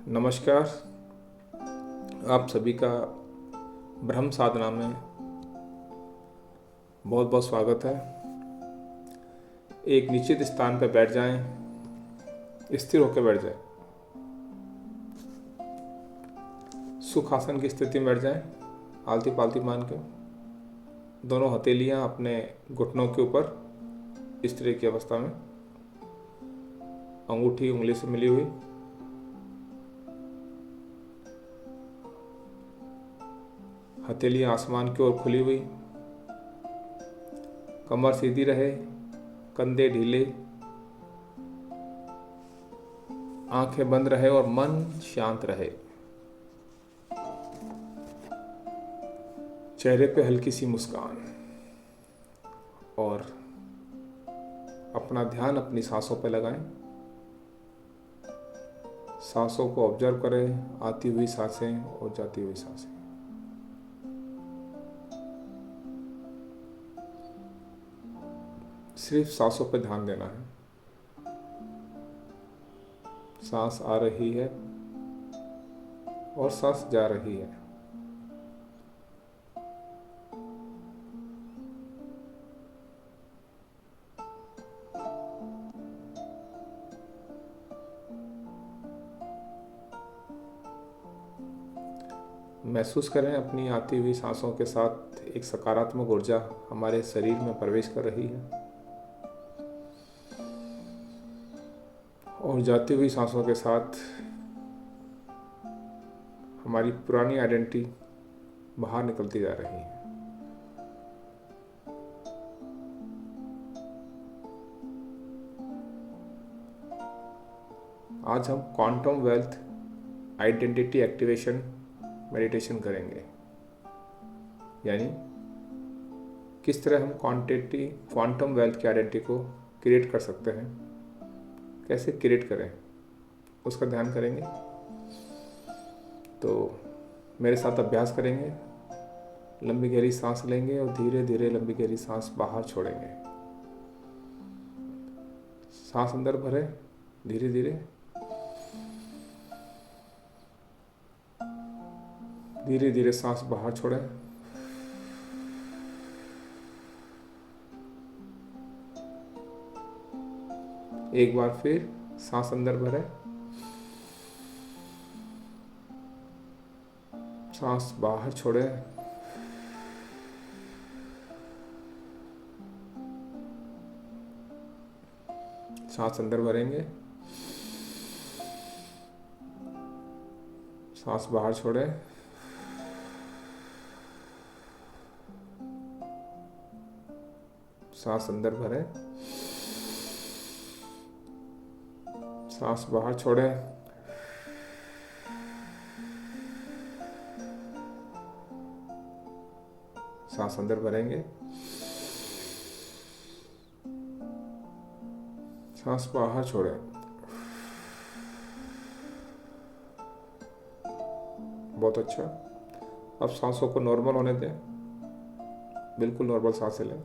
नमस्कार। आप सभी का ब्रह्म साधना में बहुत बहुत स्वागत है। एक निश्चित स्थान पर बैठ जाएं, स्थिर होकर बैठ जाएं, सुखासन की स्थिति में बैठ जाएं, आलती पालती मान के। दोनों हथेलियां अपने घुटनों के ऊपर इस तरह की अवस्था में, अंगूठी उंगली से मिली हुई। हथेलियां आसमान की ओर खुली हुई, कमर सीधी रहे, कंधे ढीले, आंखें बंद रहे और मन शांत रहे। चेहरे पे हल्की सी मुस्कान और अपना ध्यान अपनी सांसों पे लगाएं। सांसों को ऑब्जर्व करें, आती हुई सांसें और जाती हुई सांसें। सिर्फ सांसों पे ध्यान देना है। सांस आ रही है और सांस जा रही है। महसूस करें अपनी आती हुई सांसों के साथ एक सकारात्मक ऊर्जा हमारे शरीर में प्रवेश कर रही है और जाती हुई सांसों के साथ हमारी पुरानी आइडेंटिटी बाहर निकलती जा रही है। आज हम quantum wealth identity activation meditation करेंगे, यानी किस तरह हम क्वांटम वेल्थ की आइडेंटिटी को क्रिएट कर सकते हैं, कैसे क्रिएट करें उसका ध्यान करेंगे। तो मेरे साथ अभ्यास करेंगे। लंबी गहरी सांस लेंगे और धीरे धीरे लंबी गहरी सांस बाहर छोड़ेंगे। सांस अंदर भरें, धीरे धीरे धीरे धीरे सांस बाहर छोड़ें। एक बार फिर सांस अंदर भरें, सांस बाहर छोड़ें। सांस अंदर भरेंगे, सांस बाहर छोड़ें। सांस अंदर भरें, सांस बाहर छोड़ें। सांस अंदर भरेंगे, सांस बाहर छोड़ें। बहुत अच्छा। अब सांसों को नॉर्मल होने दें, बिल्कुल नॉर्मल सांसें लें।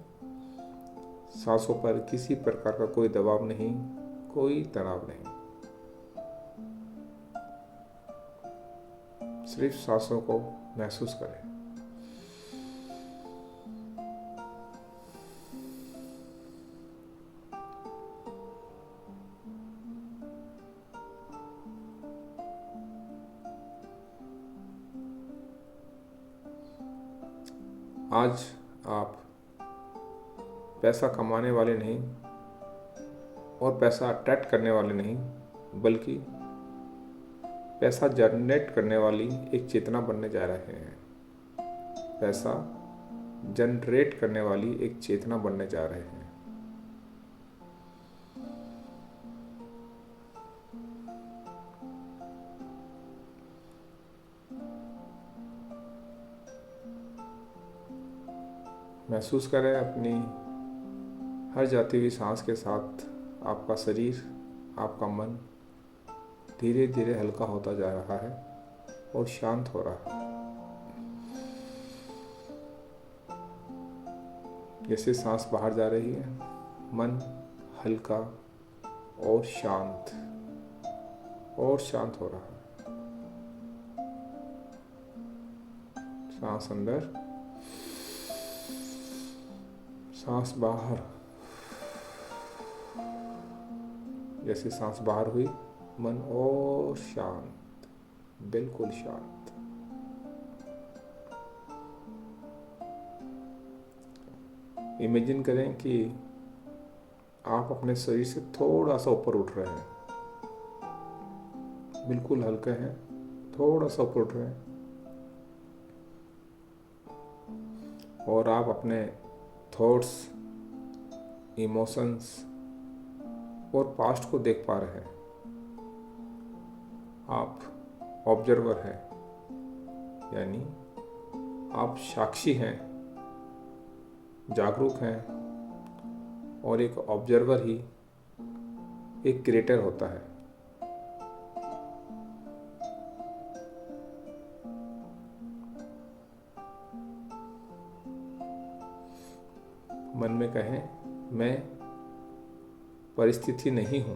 सांसों पर किसी प्रकार का कोई दबाव नहीं, कोई तनाव नहीं। सिर्फ सांसों को महसूस करें। आज आप पैसा कमाने वाले नहीं और पैसा अट्रैक्ट करने वाले नहीं, बल्कि पैसा जनरेट करने वाली एक चेतना बनने जा रहे हैं। पैसा जनरेट करने वाली एक चेतना बनने जा रहे हैं। महसूस करें अपनी हर जाती हुई सांस के साथ आपका शरीर, आपका मन धीरे धीरे हल्का होता जा रहा है और शांत हो रहा है। जैसे सांस बाहर जा रही है, मन हल्का और शांत हो रहा है। सांस अंदर, सांस बाहर। जैसे सांस बाहर हुई, मन और शांत, बिल्कुल शांत। इमेजिन करें कि आप अपने शरीर से थोड़ा सा ऊपर उठ रहे हैं, बिल्कुल हल्के हैं, थोड़ा सा ऊपर उठ रहे हैं, और आप अपने थॉट्स, इमोशंस और पास्ट को देख पा रहे हैं। आप ऑब्जर्वर हैं, यानी आप साक्षी हैं, जागरूक हैं, और एक ऑब्जर्वर ही एक क्रिएटर होता है। मन में कहें, मैं परिस्थिति नहीं हूँ,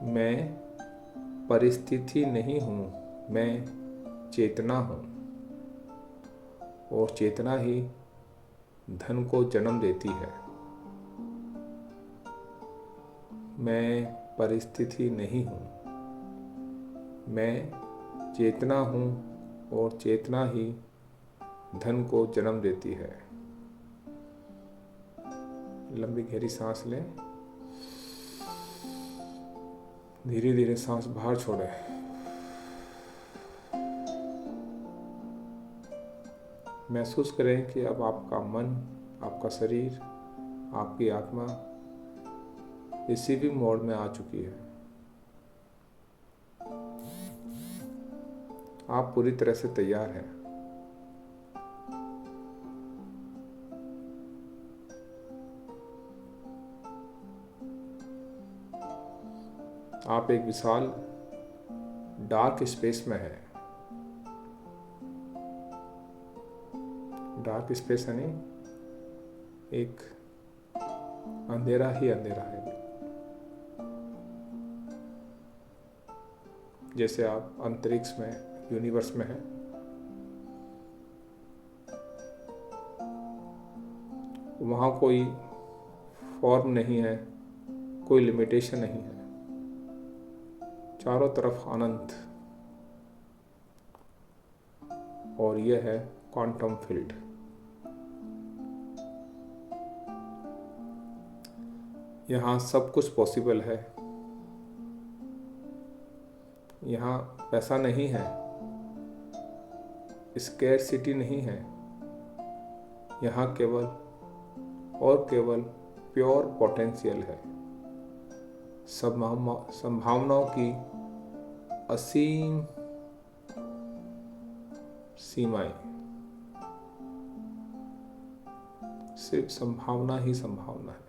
मैं परिस्थिति नहीं हूँ, मैं चेतना हूँ, और चेतना ही धन को जन्म देती है। मैं परिस्थिति नहीं हूँ, मैं चेतना हूँ, और चेतना ही धन को जन्म देती है। लंबी गहरी सांस लें, धीरे धीरे सांस बाहर छोड़ें। महसूस करें कि अब आपका मन, आपका शरीर, आपकी आत्मा रिसीविंग मोड में आ चुकी है। आप पूरी तरह से तैयार हैं। आप एक विशाल डार्क स्पेस में हैं। डार्क स्पेस यानी एक अंधेरा ही अंधेरा है। जैसे आप अंतरिक्ष में, यूनिवर्स में हैं। वहाँ कोई फॉर्म नहीं है, कोई लिमिटेशन नहीं है, चारों तरफ अनंत, और यह है क्वांटम फील्ड। यहाँ सब कुछ पॉसिबल है। यहाँ पैसा नहीं है, स्कैरसिटी नहीं है, यहाँ केवल और केवल प्योर पोटेंशियल है। संभावनाओं की असीम सीमाएं, सिर्फ संभावना ही संभावना है।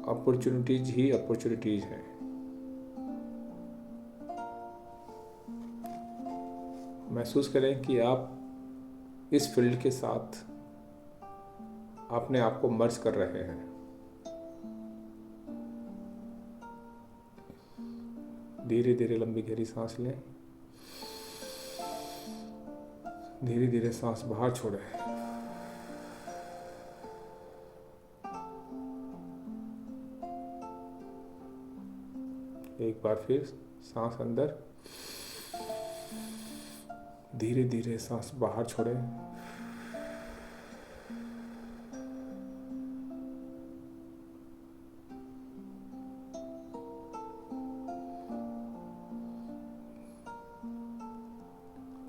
अपॉर्चुनिटीज ही अपॉर्चुनिटीज हैं। महसूस करें कि आप इस फील्ड के साथ अपने आप को मर्ज कर रहे हैं। धीरे धीरे लंबी गहरी सांस लें, धीरे धीरे सांस बाहर छोड़ें। एक बार फिर सांस अंदर, धीरे धीरे सांस बाहर छोड़ें।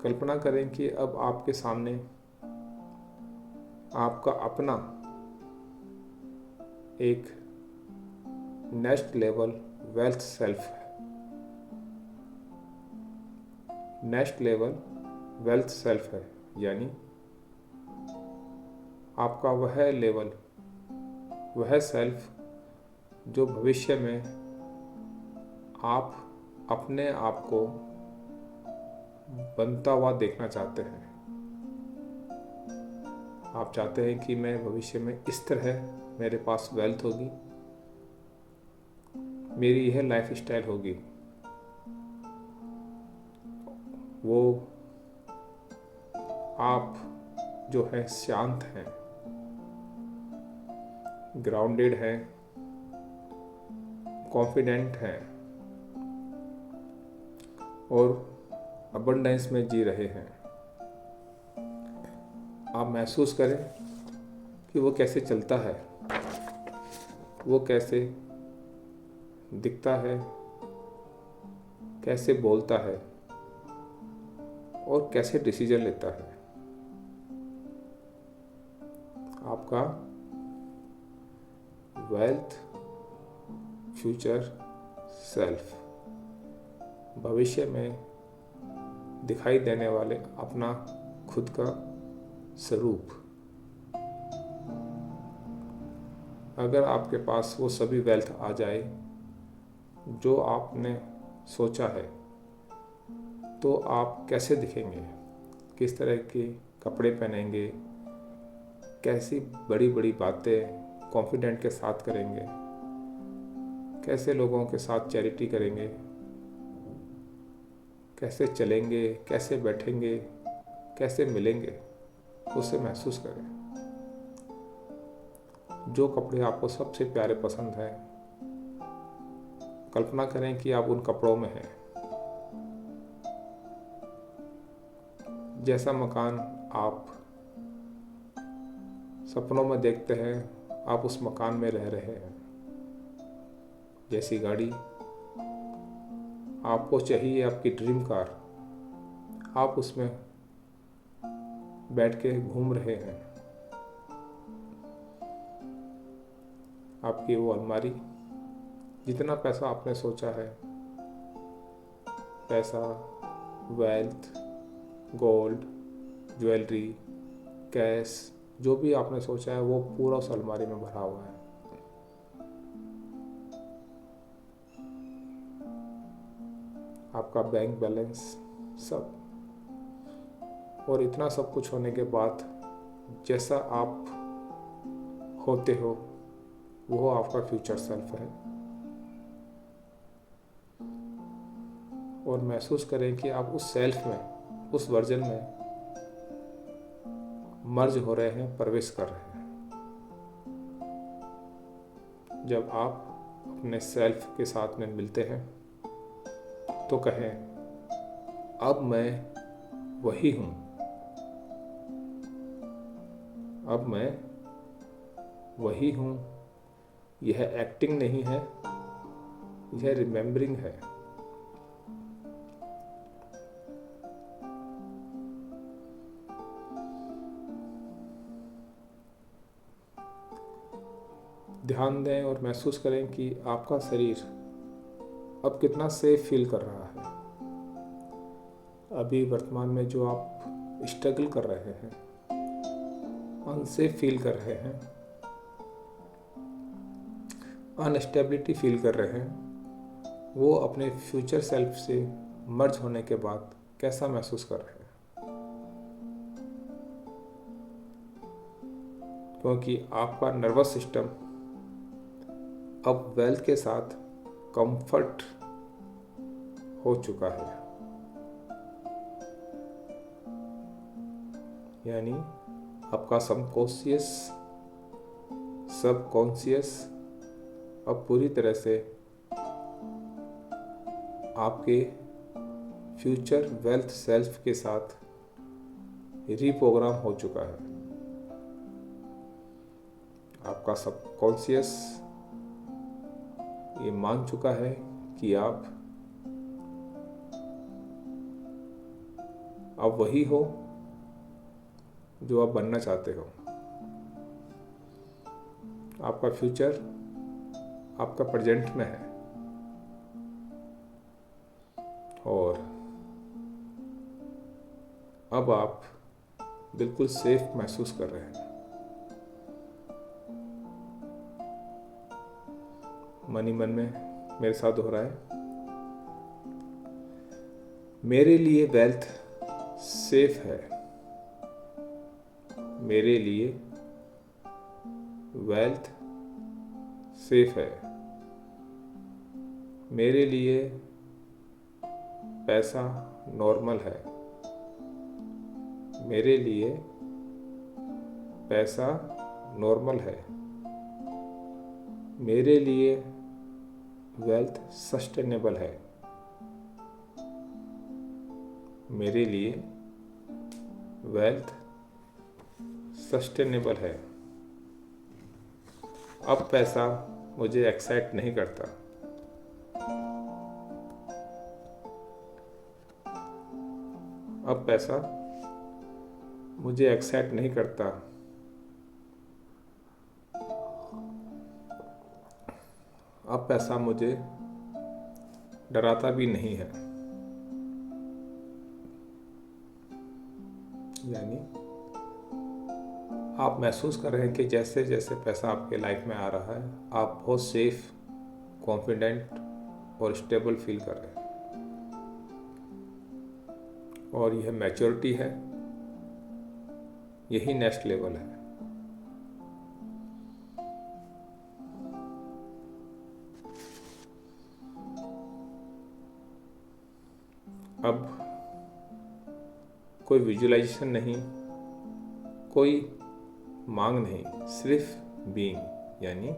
कल्पना करें कि अब आपके सामने आपका अपना एक नेक्स्ट लेवल वेल्थ सेल्फ है। नेक्स्ट लेवल वेल्थ सेल्फ है, यानी आपका वह लेवल, वह सेल्फ जो भविष्य में आप अपने आप को बनता हुआ देखना चाहते हैं। आप चाहते हैं कि मैं भविष्य में इस तरह मेरे पास वेल्थ होगी, मेरी यह लाइफ स्टाइल होगी। वो आप जो है शांत हैं, ग्राउंडेड हैं, कॉन्फिडेंट हैं और अबंडेंस में जी रहे हैं। आप महसूस करें कि वो कैसे चलता है, वो कैसे दिखता है, कैसे बोलता है और कैसे डिसीजन लेता है। आपका वेल्थ फ्यूचर सेल्फ, भविष्य में दिखाई देने वाले अपना खुद का स्वरूप। अगर आपके पास वो सभी वेल्थ आ जाए जो आपने सोचा है, तो आप कैसे दिखेंगे, किस तरह के कपड़े पहनेंगे, कैसी बड़ी बड़ी बातें कॉन्फिडेंट के साथ करेंगे, कैसे लोगों के साथ चैरिटी करेंगे, कैसे चलेंगे, कैसे बैठेंगे, कैसे मिलेंगे, उसे महसूस करें। जो कपड़े आपको सबसे प्यारे पसंद हैं, कल्पना करें कि आप उन कपड़ों में हैं। जैसा मकान आप सपनों में देखते हैं, आप उस मकान में रह रहे हैं। जैसी गाड़ी आपको चाहिए, आपकी ड्रीम कार, आप उसमें बैठ के घूम रहे हैं। आपकी वो अलमारी, जितना पैसा आपने सोचा है, पैसा, वेल्थ, गोल्ड, ज्वेलरी, कैश, जो भी आपने सोचा है वो पूरा उस अलमारी में भरा हुआ है। आपका बैंक बैलेंस सब, और इतना सब कुछ होने के बाद जैसा आप होते हो वो आपका फ्यूचर सेल्फ है। और महसूस करें कि आप उस सेल्फ में, उस वर्जन में मर्ज हो रहे हैं, प्रवेश कर रहे हैं। जब आप अपने सेल्फ के साथ में मिलते हैं तो कहें, अब मैं वही हूँ, अब मैं वही हूँ। यह एक्टिंग नहीं है, यह रिमेम्बरिंग है। ध्यान दें और महसूस करें कि आपका शरीर अब कितना सेफ फील कर रहा है। अभी वर्तमान में जो आप स्ट्रगल कर रहे हैं, अनसेफ फील कर रहे हैं, अनस्टेबिलिटी फील कर रहे हैं, वो अपने फ्यूचर सेल्फ से मर्ज होने के बाद कैसा महसूस कर रहे हैं। क्योंकि आपका नर्वस सिस्टम अब वेल्थ के साथ कंफर्ट हो चुका है। यानी आपका सबकॉन्शियस अब पूरी तरह से आपके फ्यूचर वेल्थ सेल्फ के साथ रीप्रोग्राम हो चुका है। आपका सबकॉन्शियस ये मान चुका है कि आप वही हो जो आप बनना चाहते हो। आपका फ्यूचर आपका प्रेजेंट में है और अब आप बिल्कुल सेफ महसूस कर रहे हैं। मन ही मन में मेरे साथ हो रहा है, मेरे लिए वेल्थ सेफ है, मेरे लिए वेल्थ सेफ है, मेरे लिए पैसा नॉर्मल है, मेरे लिए पैसा नॉर्मल है। मेरे लिए वेल्थ सस्टेनेबल है। मेरे लिए वेल्थ सस्टेनेबल है। अब पैसा मुझे एक्साइट नहीं करता। अब पैसा मुझे एक्साइट नहीं करता। अब पैसा मुझे डराता भी नहीं है। यानी आप महसूस कर रहे हैं कि जैसे जैसे पैसा आपके लाइफ में आ रहा है, आप बहुत सेफ, कॉन्फिडेंट और स्टेबल फील कर रहे हैं। और यह मैच्योरिटी है, यही नेक्स्ट लेवल है। अब कोई विजुअलाइजेशन नहीं, कोई मांग नहीं, सिर्फ बीइंग। यानी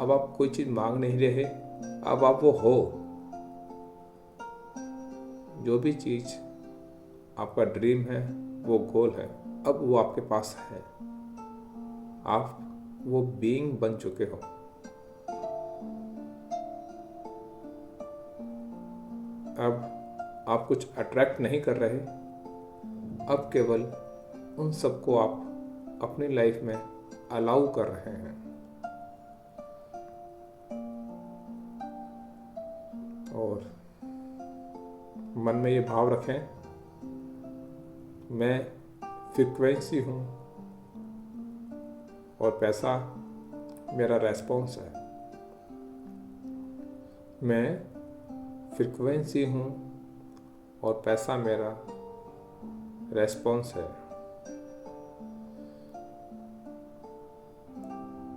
अब आप कोई चीज़ मांग नहीं रहे, अब आप वो हो। जो भी चीज़ आपका ड्रीम है, वो गोल है, अब वो आपके पास है। आप वो बीइंग बन चुके हो। अब आप कुछ अट्रैक्ट नहीं कर रहे, अब केवल उन सबको आप अपनी लाइफ में अलाउ कर रहे हैं। और मन में ये भाव रखें, मैं फ्रीक्वेंसी हूँ और पैसा मेरा रेस्पॉन्स है। मैं फ्रीक्वेंसी हूँ और पैसा मेरा रेस्पॉन्स है।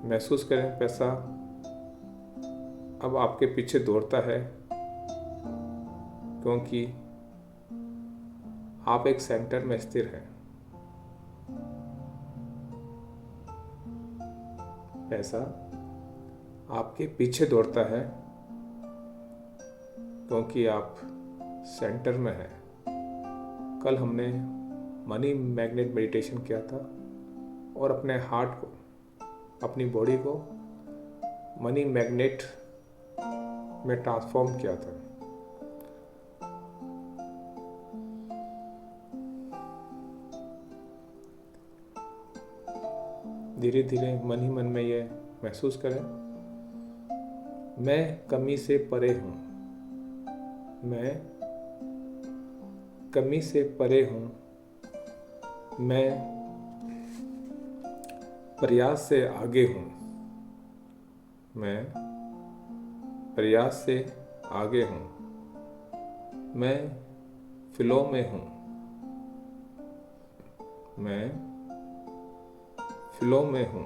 महसूस करें, पैसा अब आपके पीछे दौड़ता है, क्योंकि आप एक सेंटर में स्थिर हैं। पैसा आपके पीछे दौड़ता है क्योंकि आप सेंटर में हैं। कल हमने मनी मैग्नेट मेडिटेशन किया था और अपने हार्ट को, अपनी बॉडी को मनी मैग्नेट में ट्रांसफॉर्म किया था। धीरे धीरे मन ही मन में ये महसूस करें, मैं कमी से परे हूँ। मैं कमी से परे हूँ। मैं प्रयास से आगे हूँ। मैं प्रयास से आगे हूँ। मैं फ्लो में हूँ। मैं फ्लो में हूँ।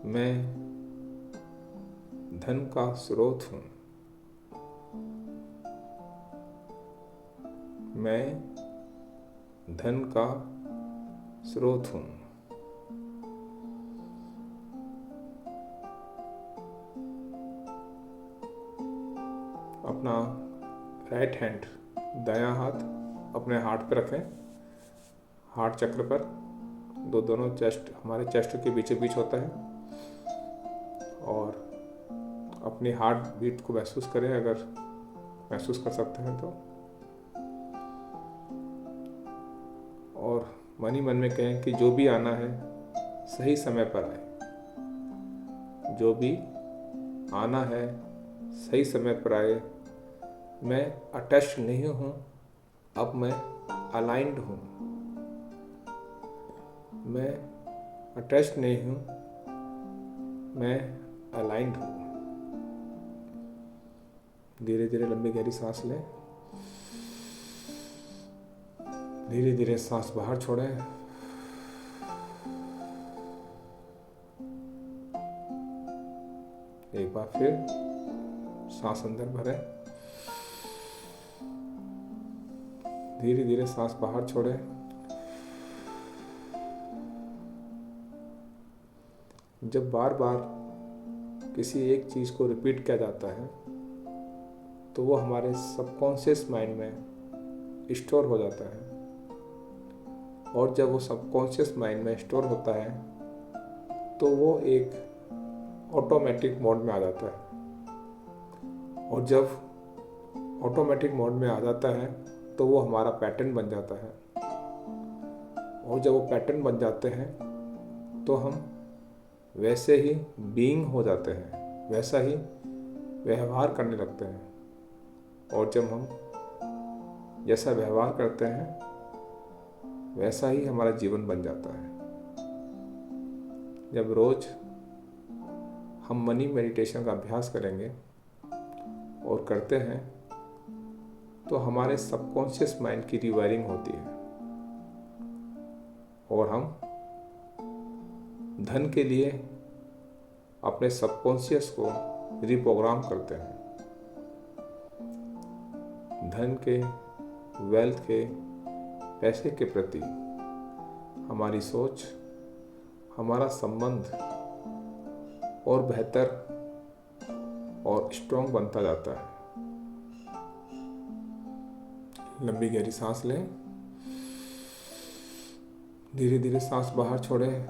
मैं धन का स्रोत हूँ। मैं धन का स्रोत हूँ। अपना राइट हैंड, दायां हाथ अपने हार्ट पर रखें, हार्ट चक्र पर। दोनों चेस्ट, हमारे चेस्ट के बीचों बीच होता है। और अपनी हार्ट बीट को महसूस करें, अगर महसूस कर सकते हैं तो। और मन ही मन में कहें कि जो भी आना है सही समय पर आए। जो भी आना है सही समय पर आए। मैं अटैच्ड नहीं हूँ, अब मैं अलाइंड हूँ। मैं अटैच्ड नहीं हूँ, मैं अलाइंड हूँ। धीरे धीरे लंबी गहरी सांस लें। धीरे धीरे सांस बाहर छोड़ें। एक बार फिर सांस अंदर भरें, धीरे धीरे सांस बाहर छोड़ें। जब बार बार किसी एक चीज़ को रिपीट किया जाता है तो वो हमारे सबकॉन्शियस माइंड में स्टोर हो जाता है, और जब वो सबकॉन्शियस माइंड में स्टोर होता है तो वो एक ऑटोमेटिक मोड में आ जाता है, और जब ऑटोमेटिक मोड में आ जाता है तो वो हमारा पैटर्न बन जाता है, और जब वो पैटर्न बन जाते हैं तो हम वैसे ही बीइंग हो जाते हैं, वैसा ही व्यवहार करने लगते हैं, और जब हम जैसा व्यवहार करते हैं वैसा ही हमारा जीवन बन जाता है। जब रोज हम मनी मेडिटेशन का अभ्यास करेंगे और करते हैं तो हमारे सबकॉन्शियस माइंड की रिवायरिंग होती है, और हम धन के लिए अपने सबकॉन्शियस को रिप्रोग्राम करते हैं। धन के, वेल्थ के, पैसे के प्रति हमारी सोच, हमारा संबंध और बेहतर और स्ट्रॉन्ग बनता जाता है। लंबी गहरी सांस लें, धीरे धीरे सांस बाहर छोड़ें,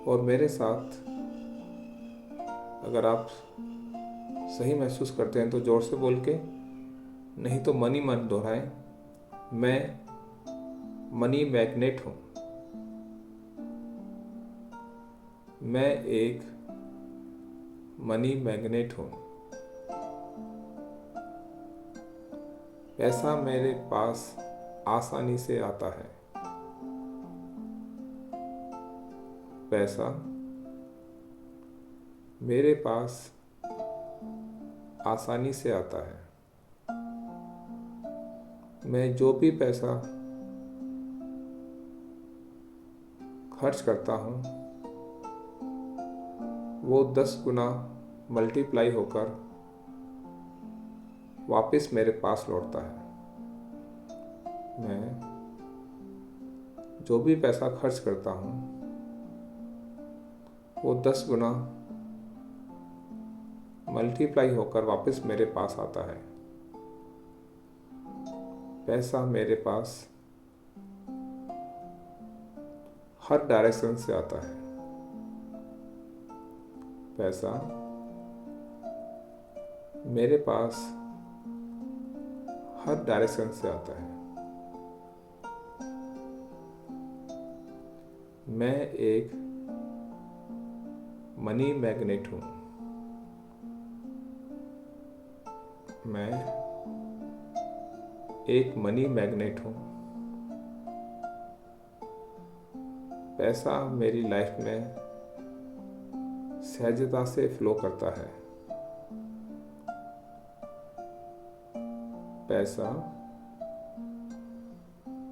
और मेरे साथ अगर आप सही महसूस करते हैं तो जोर से बोल के, नहीं तो मन ही मन दोहराएं, मैं मनी मैग्नेट हूँ। मैं एक मनी मैग्नेट हूँ। पैसा मेरे पास आसानी से आता है। पैसा मेरे पास आसानी से आता है। मैं जो भी पैसा खर्च करता हूँ वो 10 गुना मल्टीप्लाई होकर वापस मेरे पास लौटता है। मैं जो भी पैसा खर्च करता हूँ वो 10 गुना मल्टीप्लाई होकर वापस मेरे पास आता है। पैसा मेरे पास हर डायरेक्शन से आता है। पैसा मेरे पास हर डायरेक्शन से आता है। मैं एक मनी मैग्नेट हूँ। मैं एक मनी मैग्नेट हूँ। पैसा मेरी लाइफ में सहजता से फ्लो करता है। पैसा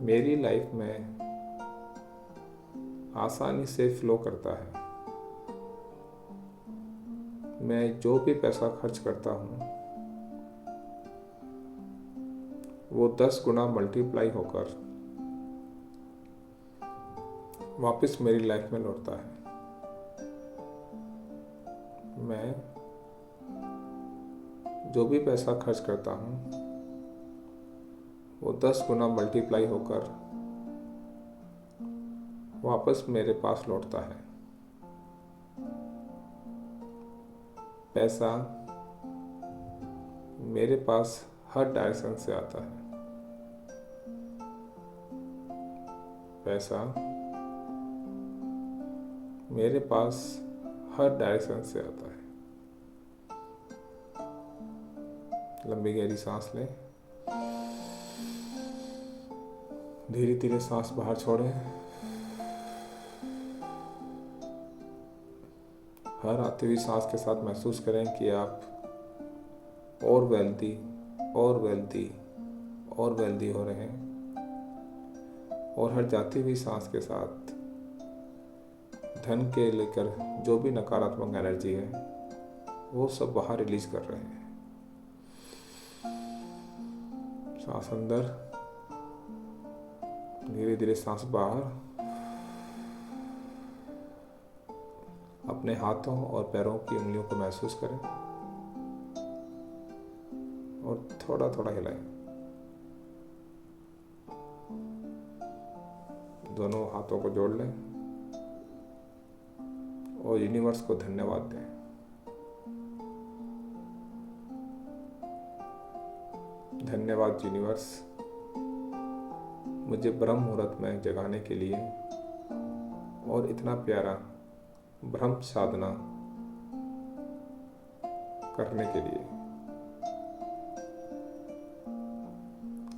मेरी लाइफ में आसानी से फ्लो करता है। मैं जो भी पैसा खर्च करता हूँ वो 10 गुना मल्टीप्लाई होकर वापस मेरी लाइफ में लौटता है। मैं जो भी पैसा खर्च करता हूँ वो 10 गुना मल्टीप्लाई होकर वापस मेरे पास लौटता है। पैसा मेरे पास हर डायरेक्शन से आता है। पैसा मेरे पास हर डायरेक्शन से आता है। लंबी गहरी सांस लें, धीरे धीरे सांस बाहर छोड़ें। हर आती हुई सांस के साथ महसूस करें कि आप और वेल्दी और वेल्दी और वेल्दी हो रहे हैं, और हर जाती हुई सांस के साथ धन के लेकर जो भी नकारात्मक एनर्जी है वो सब बाहर रिलीज कर रहे हैं। सांस अंदर, धीरे धीरे सांस बाहर। अपने हाथों और पैरों की उंगलियों को महसूस करें और थोड़ा थोड़ा हिलाएं। दोनों हाथों को जोड़ लें और यूनिवर्स को धन्यवाद दें। धन्यवाद यूनिवर्स, मुझे ब्रह्म मुहूर्त में जगाने के लिए और इतना प्यारा ब्रह्म साधना करने के लिए।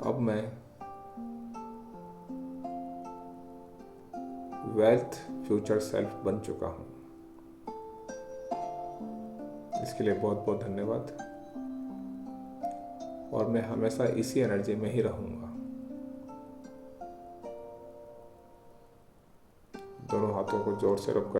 अब मैं वेल्थ फ्यूचर सेल्फ बन चुका हूँ। इसके लिए बहुत बहुत धन्यवाद और मैं हमेशा इसी एनर्जी में ही रहूँगा। दोनों हाथों को जोर से रब कर